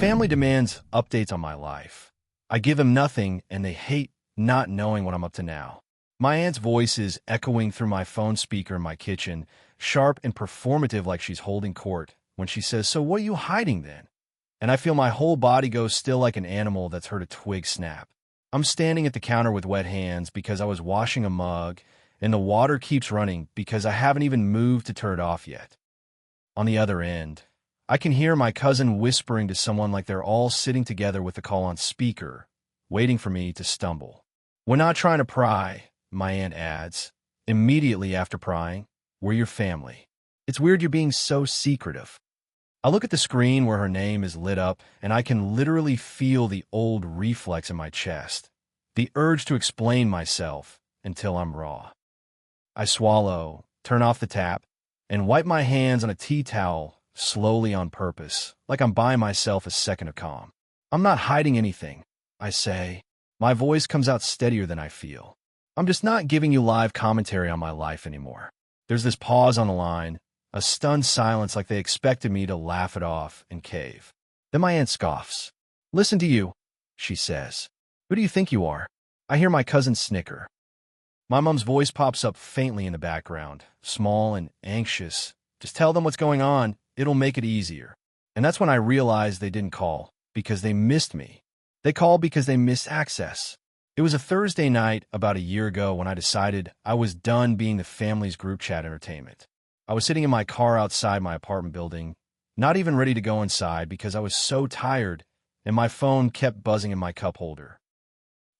family demands updates on my life. I give them nothing, and they hate not knowing what I'm up to now. My aunt's voice is echoing through my phone speaker in my kitchen, sharp and performative like she's holding court, when she says, "So what are you hiding then?" And I feel my whole body go still like an animal that's heard a twig snap. I'm standing at the counter with wet hands because I was washing a mug, and the water keeps running because I haven't even moved to turn it off yet. On the other end, I can hear my cousin whispering to someone like they're all sitting together with the call on speaker, waiting for me to stumble. "We're not trying to pry," my aunt adds, immediately after prying. "We're your family. It's weird you're being so secretive." I look at the screen where her name is lit up, and I can literally feel the old reflex in my chest, the urge to explain myself until I'm raw. I swallow, turn off the tap, and wipe my hands on a tea towel slowly on purpose, like I'm buying myself a second of calm. "I'm not hiding anything," I say. My voice comes out steadier than I feel. "I'm just not giving you live commentary on my life anymore." There's this pause on the line, a stunned silence like they expected me to laugh it off and cave. Then my aunt scoffs. "Listen to you," she says. "Who do you think you are?" I hear my cousin snicker. My mom's voice pops up faintly in the background, small and anxious. "Just tell them what's going on. It'll make it easier." And that's when I realized they didn't call because they missed me. They called because they missed access. It was a Thursday night about a year ago when I decided I was done being the family's group chat entertainment. I was sitting in my car outside my apartment building, not even ready to go inside because I was so tired, and my phone kept buzzing in my cup holder.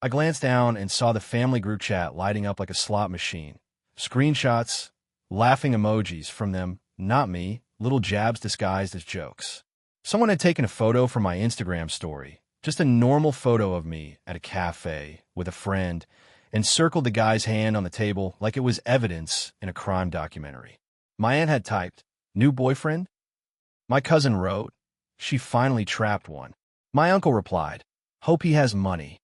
I glanced down and saw the family group chat lighting up like a slot machine. Screenshots, laughing emojis from them, not me, little jabs disguised as jokes. Someone had taken a photo from my Instagram story, just a normal photo of me at a cafe with a friend, and circled the guy's hand on the table like it was evidence in a crime documentary. My aunt had typed, "New boyfriend?" My cousin wrote, "She finally trapped one." My uncle replied, "Hope he has money."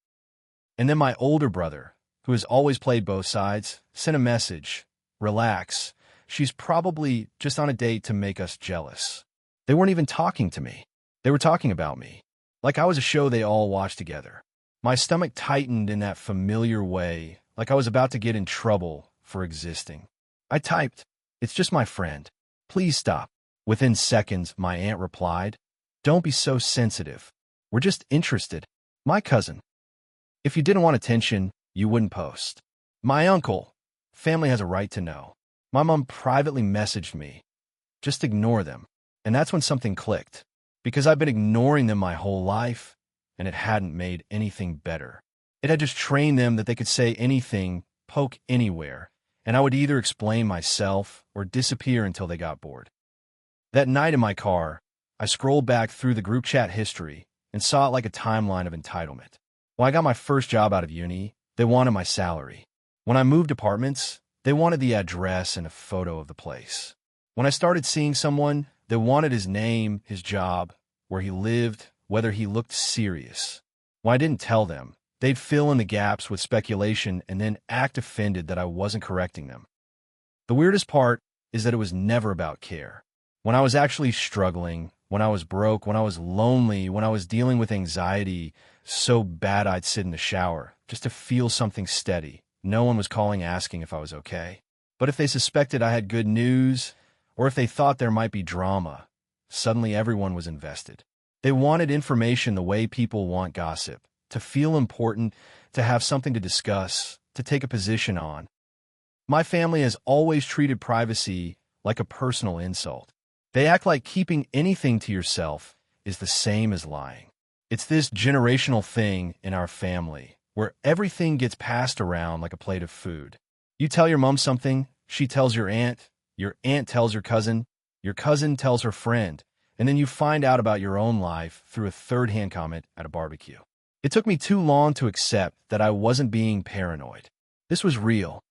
And then my older brother, who has always played both sides, sent a message, "Relax. She's probably just on a date to make us jealous." They weren't even talking to me. They were talking about me, like I was a show they all watched together. My stomach tightened in that familiar way, like I was about to get in trouble for existing. I typed, "It's just my friend. Please stop." Within seconds, my aunt replied, "Don't be so sensitive. We're just interested." My cousin, "If you didn't want attention, you wouldn't post." My uncle, "Family has a right to know." My mom privately messaged me, "Just ignore them." And that's when something clicked, because I've been ignoring them my whole life, and it hadn't made anything better. It had just trained them that they could say anything, poke anywhere, and I would either explain myself or disappear until they got bored. That night in my car, I scrolled back through the group chat history and saw it like a timeline of entitlement. When I got my first job out of uni, they wanted my salary. When I moved apartments, they wanted the address and a photo of the place. When I started seeing someone, they wanted his name, his job, where he lived, whether he looked serious. When I didn't tell them, they'd fill in the gaps with speculation and then act offended that I wasn't correcting them. The weirdest part is that it was never about care. When I was actually struggling, when I was broke, when I was lonely, when I was dealing with anxiety so bad I'd sit in the shower just to feel something steady, no one was calling asking if I was okay. But if they suspected I had good news, or if they thought there might be drama, suddenly everyone was invested. They wanted information the way people want gossip, to feel important, to have something to discuss, to take a position on. My family has always treated privacy like a personal insult. They act like keeping anything to yourself is the same as lying. It's this generational thing in our family where everything gets passed around like a plate of food. You tell your mom something, she tells your aunt tells your cousin tells her friend, and then you find out about your own life through a third-hand comment at a barbecue. It took me too long to accept that I wasn't being paranoid. This was real.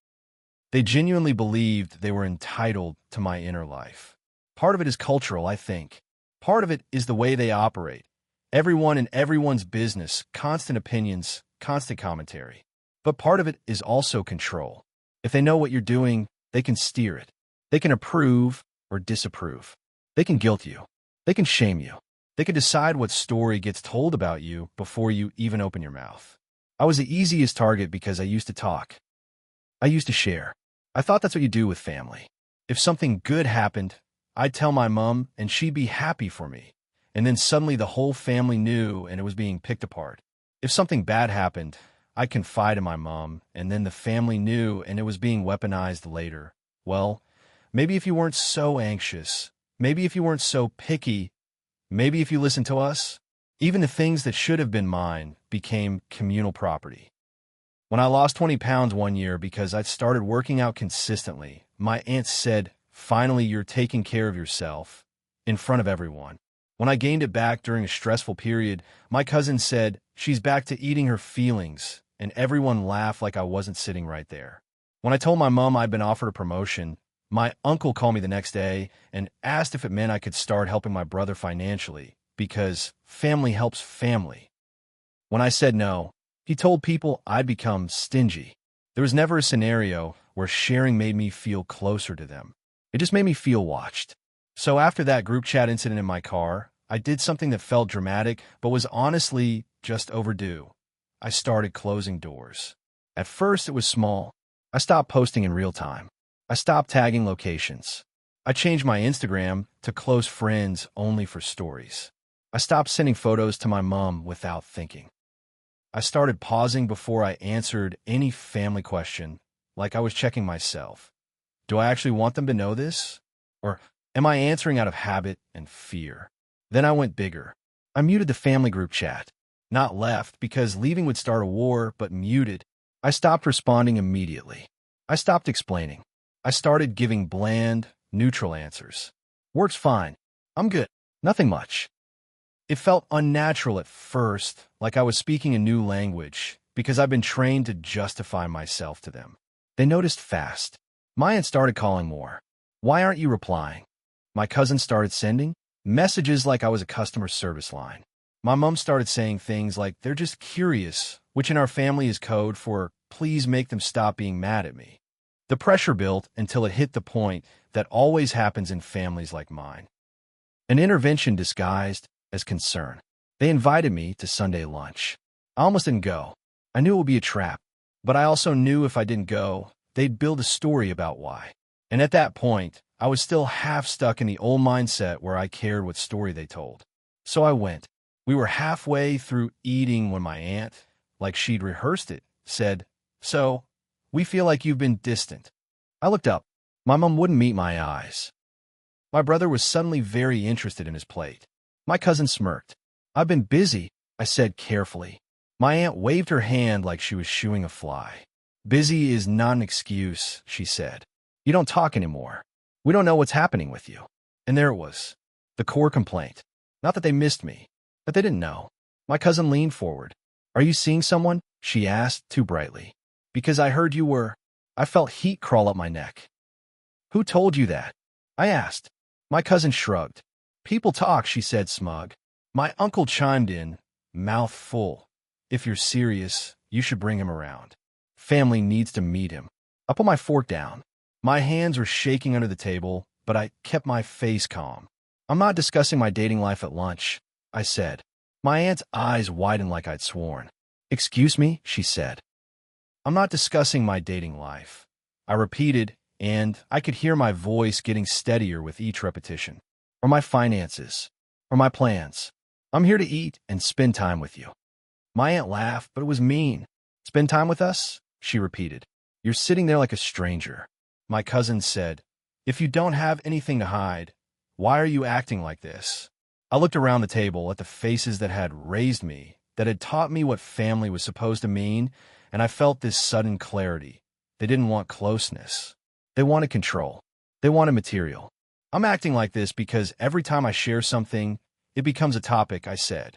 They genuinely believed they were entitled to my inner life. Part of it is cultural, I think. Part of it is the way they operate. Everyone in everyone's business, constant opinions, constant commentary. But part of it is also control. If they know what you're doing, they can steer it. They can approve or disapprove. They can guilt you. They can shame you. They could decide what story gets told about you before you even open your mouth. I was the easiest target because I used to talk. I used to share. I thought that's what you do with family. If something good happened, I'd tell my mom and she'd be happy for me. And then suddenly the whole family knew and it was being picked apart. If something bad happened, I'd confide in my mom and then the family knew and it was being weaponized later. Well, maybe if you weren't so anxious, maybe if you weren't so picky, maybe if you listened to us, even the things that should have been mine became communal property. When I lost 20 pounds one year because I'd started working out consistently, my aunt said, "Finally, you're taking care of yourself," in front of everyone. When I gained it back during a stressful period, my cousin said, "She's back to eating her feelings," and everyone laughed like I wasn't sitting right there. When I told my mom I'd been offered a promotion, my uncle called me the next day and asked if it meant I could start helping my brother financially, because family helps family. When I said no, he told people I'd become stingy. There was never a scenario where sharing made me feel closer to them. It just made me feel watched. So after that group chat incident in my car, I did something that felt dramatic but was honestly just overdue. I started closing doors. At first, it was small. I stopped posting in real time. I stopped tagging locations. I changed my Instagram to close friends only for stories. I stopped sending photos to my mom without thinking. I started pausing before I answered any family question, like I was checking myself. Do I actually want them to know this? Or am I answering out of habit and fear? Then I went bigger. I muted the family group chat. Not left, because leaving would start a war, but muted. I stopped responding immediately. I stopped explaining. I started giving bland, neutral answers. Works fine. I'm good. Nothing much. It felt unnatural at first, like I was speaking a new language, because I've been trained to justify myself to them. They noticed fast. My aunt started calling more. "Why aren't you replying?" My cousin started sending messages like I was a customer service line. My mom started saying things like, "They're just curious," which in our family is code for, "Please make them stop being mad at me." The pressure built until it hit the point that always happens in families like mine. An intervention disguised as concern. They invited me to Sunday lunch. I almost didn't go. I knew it would be a trap, but I also knew if I didn't go, they'd build a story about why. And at that point, I was still half stuck in the old mindset where I cared what story they told. So I went. We were halfway through eating when my aunt, like she'd rehearsed it, said, "So, we feel like you've been distant." I looked up. My mom wouldn't meet my eyes. My brother was suddenly very interested in his plate. My cousin smirked. "I've been busy," I said carefully. My aunt waved her hand like she was shooing a fly. "Busy is not an excuse," she said. "You don't talk anymore. We don't know what's happening with you." And there it was. The core complaint. Not that they missed me, but they didn't know. My cousin leaned forward. "Are you seeing someone?" she asked too brightly. "Because I heard you were." I felt heat crawl up my neck. "Who told you that?" I asked. My cousin shrugged. "People talk," she said, smug. My uncle chimed in, mouth full. "If you're serious, you should bring him around. Family needs to meet him." I put my fork down. My hands were shaking under the table, but I kept my face calm. "I'm not discussing my dating life at lunch," I said. My aunt's eyes widened like I'd sworn. "Excuse me," she said. "I'm not discussing my dating life," I repeated, and I could hear my voice getting steadier with each repetition. "Or my finances, or my plans. I'm here to eat and spend time with you." My aunt laughed, but it was mean. "Spend time with us?" she repeated. "You're sitting there like a stranger." My cousin said, "If you don't have anything to hide, why are you acting like this?" I looked around the table at the faces that had raised me, that had taught me what family was supposed to mean, and I felt this sudden clarity. They didn't want closeness. They wanted control. They wanted material. "I'm acting like this because every time I share something, it becomes a topic," I said.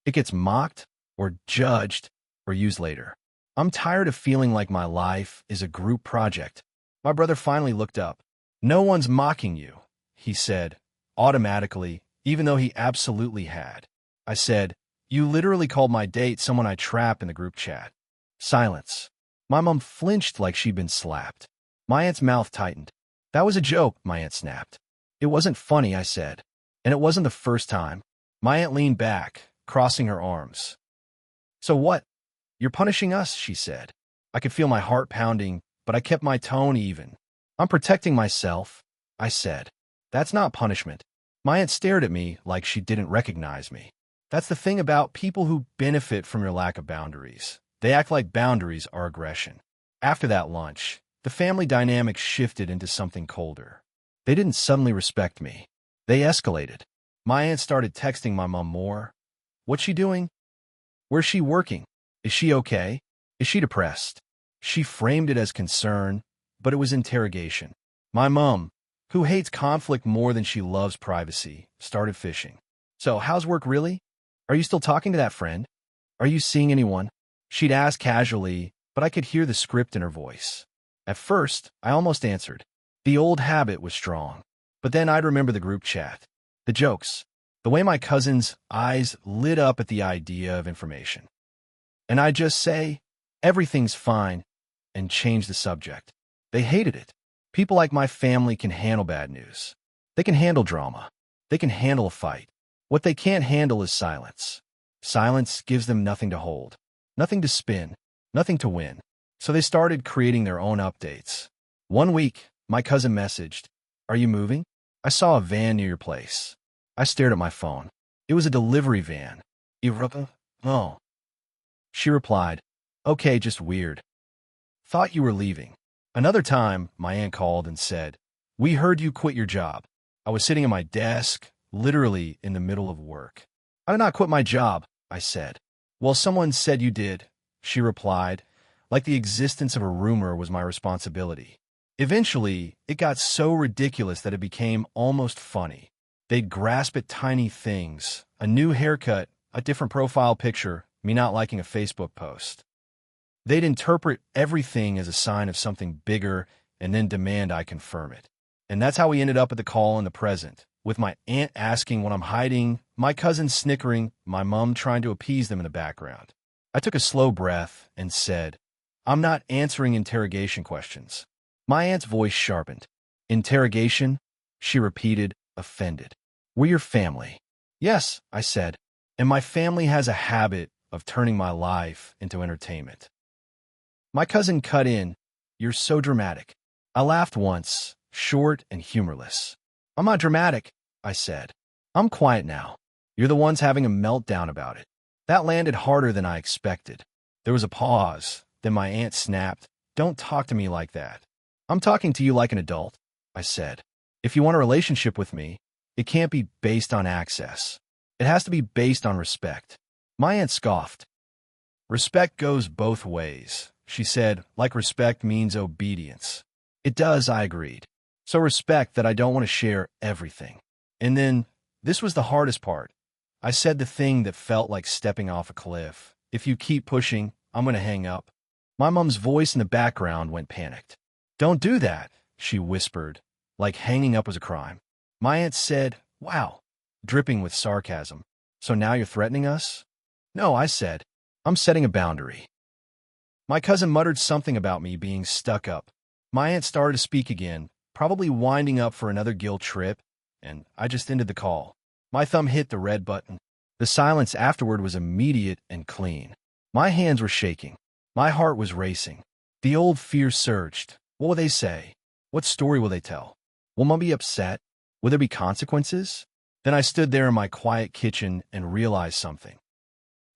"It gets mocked, or judged, or used later. I'm tired of feeling like my life is a group project." My brother finally looked up. "No one's mocking you," he said, automatically, even though he absolutely had. I said, "You literally called my date someone I trapped in the group chat." Silence. My mom flinched like she'd been slapped. My aunt's mouth tightened. "That was a joke," my aunt snapped. "It wasn't funny," I said. "And it wasn't the first time." My aunt leaned back, crossing her arms. So what? You're punishing us, she said. I could feel my heart pounding, but I kept my tone even. I'm protecting myself, I said. That's not punishment. My aunt stared at me like she didn't recognize me. That's the thing about people who benefit from your lack of boundaries. They act like boundaries are aggression. After that lunch, the family dynamic shifted into something colder. They didn't suddenly respect me. They escalated. My aunt started texting my mom more. What's she doing? Where's she working? Is she okay? Is she depressed? She framed it as concern, but it was interrogation. My mom, who hates conflict more than she loves privacy, started fishing. So, how's work really? Are you still talking to that friend? Are you seeing anyone? She'd ask casually, but I could hear the script in her voice. At first, I almost answered. The old habit was strong. But then I'd remember the group chat, the jokes, the way my cousin's eyes lit up at the idea of information. And I'd just say, everything's fine, and change the subject. They hated it. People like my family can handle bad news. They can handle drama. They can handle a fight. What they can't handle is silence. Silence gives them nothing to hold, nothing to spin, nothing to win. So they started creating their own updates. One week, my cousin messaged, "Are you moving? I saw a van near your place." I stared at my phone. It was a delivery van. Oh. She replied, "Okay, just weird. Thought you were leaving." Another time, my aunt called and said, "We heard you quit your job." I was sitting at my desk, literally in the middle of work. "I did not quit my job," I said. "Well, someone said you did," she replied, like the existence of a rumor was my responsibility. Eventually, it got so ridiculous that it became almost funny. They'd grasp at tiny things, a new haircut, a different profile picture, me not liking a Facebook post. They'd interpret everything as a sign of something bigger and then demand I confirm it. And that's how we ended up at the call in the present, with my aunt asking what I'm hiding, my cousin snickering, my mom trying to appease them in the background. I took a slow breath and said, "I'm not answering interrogation questions." My aunt's voice sharpened. "Interrogation?" She repeated, offended. "We're your family." "Yes," I said, "and my family has a habit of turning my life into entertainment." My cousin cut in, "You're so dramatic." I laughed once, short and humorless. "I'm not dramatic," I said. "I'm quiet now. You're the ones having a meltdown about it." That landed harder than I expected. There was a pause, then my aunt snapped, "Don't talk to me like that. I'm talking to you like an adult," I said. "If you want a relationship with me, it can't be based on access. It has to be based on respect." My aunt scoffed. "Respect goes both ways," she said, like respect means obedience. "It does," I agreed. "So respect that I don't want to share everything." And then, this was the hardest part. I said the thing that felt like stepping off a cliff. "If you keep pushing, I'm going to hang up." My mom's voice in the background went panicked. "Don't do that," she whispered, like hanging up was a crime. My aunt said, "Wow," dripping with sarcasm. "So now you're threatening us?" "No," I said. "I'm setting a boundary." My cousin muttered something about me being stuck up. My aunt started to speak again, probably winding up for another guilt trip, and I just ended the call. My thumb hit the red button. The silence afterward was immediate and clean. My hands were shaking. My heart was racing. The old fear surged. What will they say? What story will they tell? Will Mom be upset? Will there be consequences? Then I stood there in my quiet kitchen and realized something.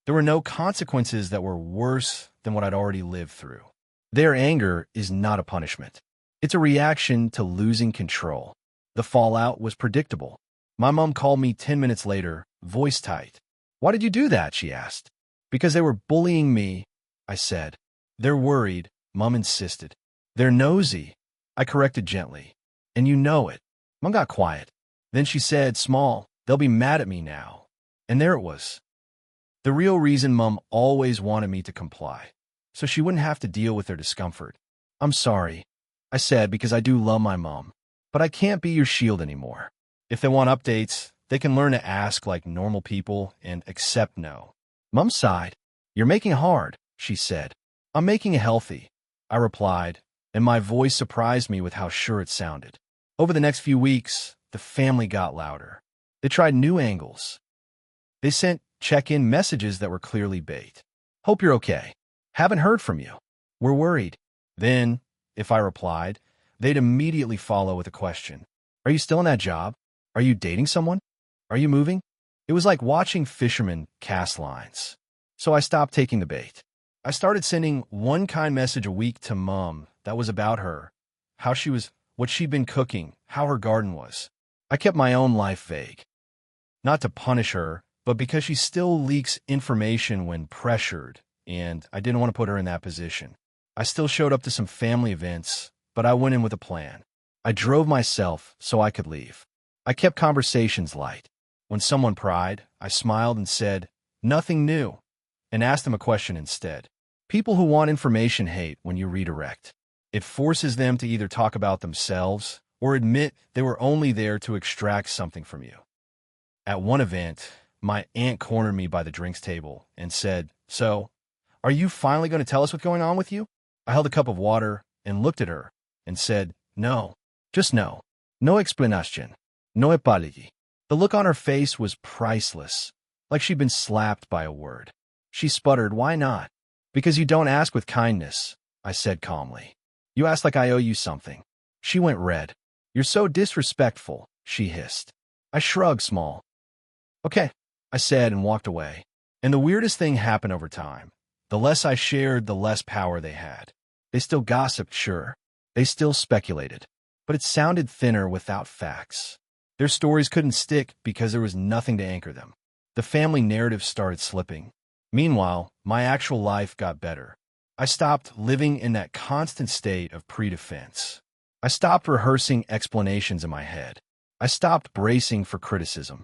There were no consequences that were worse than what I'd already lived through. Their anger is not a punishment. It's a reaction to losing control. The fallout was predictable. My mom called me 10 minutes later, voice tight. "Why did you do that?" she asked. "Because they were bullying me," I said. "They're worried," Mom insisted. "They're nosy," I corrected gently. "And you know it." Mom got quiet. Then she said, "Small, they'll be mad at me now." And there it was. The real reason Mom always wanted me to comply, so she wouldn't have to deal with their discomfort. "I'm sorry," I said, because I do love my mom, "but I can't be your shield anymore. If they want updates, they can learn to ask like normal people and accept no." Mom sighed. "You're making it hard," she said. "I'm making it healthy," I replied, and my voice surprised me with how sure it sounded. Over the next few weeks, the family got louder. They tried new angles. They sent check-in messages that were clearly bait. Hope you're okay. Haven't heard from you. We're worried. Then, if I replied, they'd immediately follow with a question. Are you still in that job? Are you dating someone? Are you moving? It was like watching fishermen cast lines. So I stopped taking the bait. I started sending one kind message a week to Mom that was about her, how she was, what she'd been cooking, how her garden was. I kept my own life vague. Not to punish her, but because she still leaks information when pressured, and I didn't want to put her in that position. I still showed up to some family events, but I went in with a plan. I drove myself so I could leave. I kept conversations light. When someone pried, I smiled and said, nothing new, and asked them a question instead. People who want information hate when you redirect. It forces them to either talk about themselves or admit they were only there to extract something from you. At one event, my aunt cornered me by the drinks table and said, so, are you finally going to tell us what's going on with you? I held a cup of water and looked at her and said, no, just no. No explanation. No apology. The look on her face was priceless, like she'd been slapped by a word. She sputtered, why not? Because you don't ask with kindness, I said calmly. You ask like I owe you something. She went red. You're so disrespectful, she hissed. I shrugged small. Okay, I said and walked away. And the weirdest thing happened over time. The less I shared, the less power they had. They still gossiped, sure. They still speculated. But it sounded thinner without facts. Their stories couldn't stick because there was nothing to anchor them. The family narrative started slipping. Meanwhile, my actual life got better. I stopped living in that constant state of pre-defense. I stopped rehearsing explanations in my head. I stopped bracing for criticism.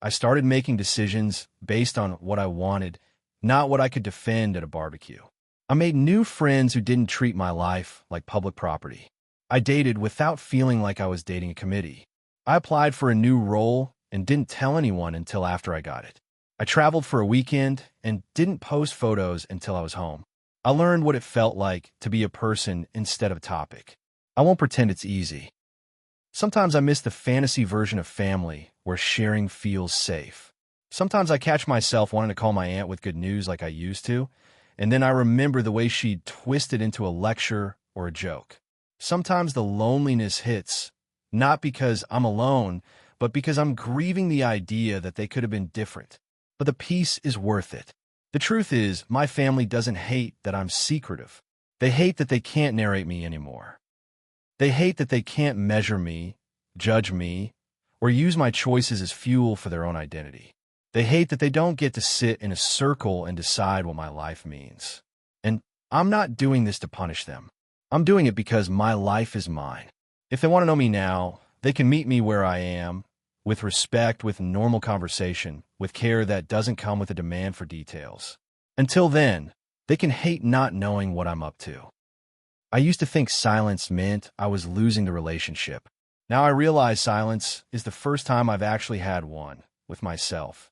I started making decisions based on what I wanted, not what I could defend at a barbecue. I made new friends who didn't treat my life like public property. I dated without feeling like I was dating a committee. I applied for a new role and didn't tell anyone until after I got it. I traveled for a weekend and didn't post photos until I was home. I learned what it felt like to be a person instead of a topic. I won't pretend it's easy. Sometimes I miss the fantasy version of family where sharing feels safe. Sometimes I catch myself wanting to call my aunt with good news like I used to, and then I remember the way she'd twist it into a lecture or a joke. Sometimes the loneliness hits, not because I'm alone, but because I'm grieving the idea that they could have been different. But the peace is worth it. The truth is, my family doesn't hate that I'm secretive. They hate that they can't narrate me anymore. They hate that they can't measure me, judge me, or use my choices as fuel for their own identity. They hate that they don't get to sit in a circle and decide what my life means. And I'm not doing this to punish them. I'm doing it because my life is mine. If they want to know me now, they can meet me where I am, with respect, with normal conversation, with care that doesn't come with a demand for details. Until then, they can hate not knowing what I'm up to. I used to think silence meant I was losing the relationship. Now I realize silence is the first time I've actually had one with myself.